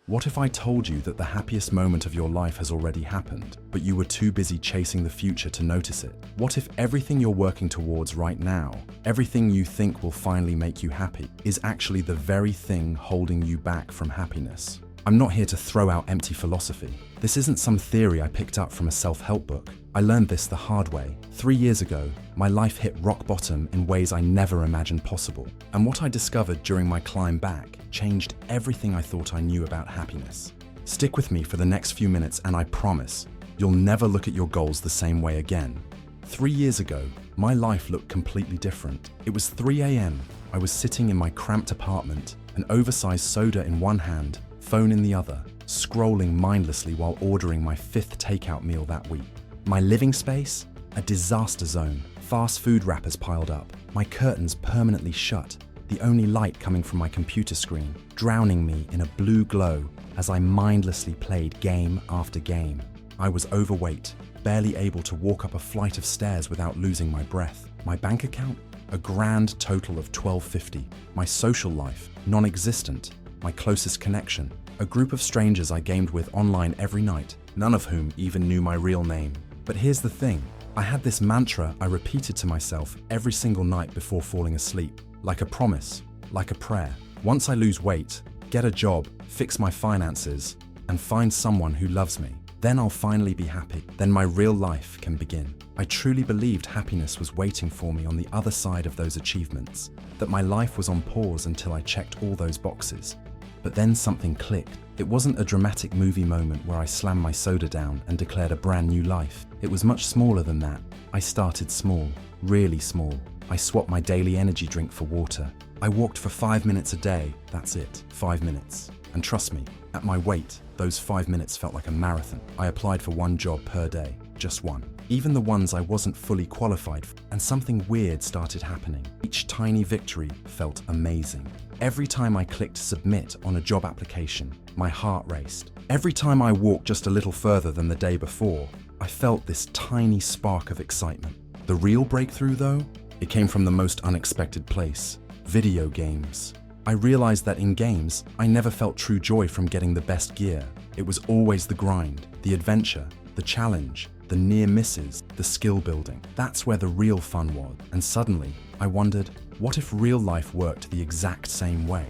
What if I told you that the happiest moment of your life has already happened, but you were too busy chasing the future to notice it? What if everything you're working towards right now, everything you think will finally make you happy, is actually the very thing holding you back from happiness? I'm not here to throw out empty philosophy. This isn't some theory I picked up from a self-help book. I learned this the hard way. 3 years ago, my life hit rock bottom in ways I never imagined possible. And what I discovered during my climb back changed everything I thought I knew about happiness. Stick with me for the next few minutes and I promise, you'll never look at your goals the same way again. 3 years ago, my life looked completely different. It was 3 a.m. I was sitting in my cramped apartment, an oversized soda in one hand, phone in the other, scrolling mindlessly while ordering my 5th takeout meal that week. My living space? A disaster zone. Fast food wrappers piled up. My curtains permanently shut, the only light coming from my computer screen, drowning me in a blue glow as I mindlessly played game after game. I was overweight, barely able to walk up a flight of stairs without losing my breath. My bank account? A grand total of $12.50. My social life? Non-existent. My closest connection? A group of strangers I gamed with online every night, none of whom even knew my real name. But here's the thing, I had this mantra I repeated to myself every single night before falling asleep, like a promise, like a prayer. Once I lose weight, get a job, fix my finances, and find someone who loves me, then I'll finally be happy. Then my real life can begin. I truly believed happiness was waiting for me on the other side of those achievements, that my life was on pause until I checked all those boxes. But then something clicked. It wasn't a dramatic movie moment where I slammed my soda down and declared a brand new life. It was much smaller than that. I started small, really small. I swapped my daily energy drink for water. I walked for 5 minutes a day, that's it, 5 minutes. And trust me, at my weight, those 5 minutes felt like a marathon. I applied for 1 job per day, just one. Even the ones I wasn't fully qualified for, and something weird started happening. Each tiny victory felt amazing. Every time I clicked submit on a job application, my heart raced. Every time I walked just a little further than the day before, I felt this tiny spark of excitement. The real breakthrough though, it came from the most unexpected place, video games. I realized that in games, I never felt true joy from getting the best gear. It was always the grind, the adventure, the challenge, the near misses, the skill building. That's where the real fun was. And suddenly, I wondered, what if real life worked the exact same way?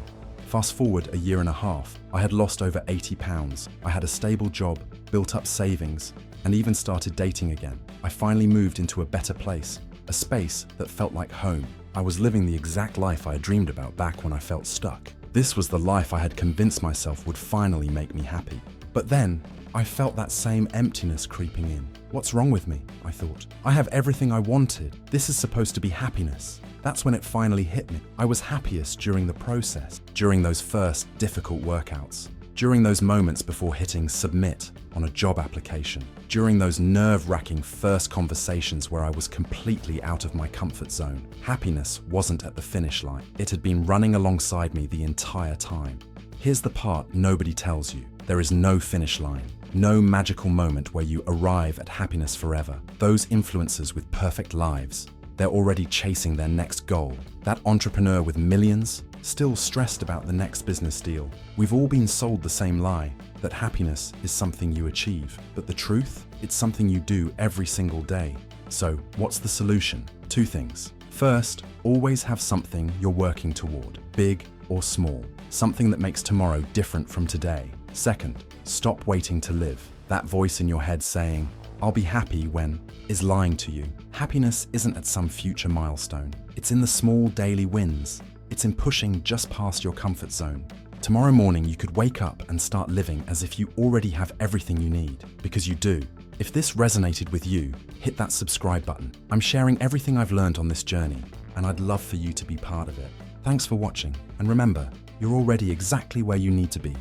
Fast forward a year and a half, I had lost over 80 pounds. I had a stable job, built up savings, and even started dating again. I finally moved into a better place, a space that felt like home. I was living the exact life I had dreamed about back when I felt stuck. This was the life I had convinced myself would finally make me happy. But then, I felt that same emptiness creeping in. What's wrong with me? I thought. I have everything I wanted. This is supposed to be happiness. That's when it finally hit me. I was happiest during the process, during those first difficult workouts, during those moments before hitting submit on a job application, during those nerve-wracking first conversations where I was completely out of my comfort zone. Happiness wasn't at the finish line. It had been running alongside me the entire time. Here's the part nobody tells you. There is no finish line. No magical moment where you arrive at happiness forever. Those influencers with perfect lives, they're already chasing their next goal. That entrepreneur with millions, still stressed about the next business deal. We've all been sold the same lie, that happiness is something you achieve. But the truth? It's something you do every single day. So, what's the solution? 2 things. First, always have something you're working toward, big or small. Something that makes tomorrow different from today. Second, stop waiting to live. That voice in your head saying, "I'll be happy when," is lying to you. Happiness isn't at some future milestone. It's in the small daily wins. It's in pushing just past your comfort zone. Tomorrow morning you could wake up and start living as if you already have everything you need, because you do. If this resonated with you, hit that subscribe button. I'm sharing everything I've learned on this journey, and I'd love for you to be part of it. Thanks for watching, and remember, you're already exactly where you need to be.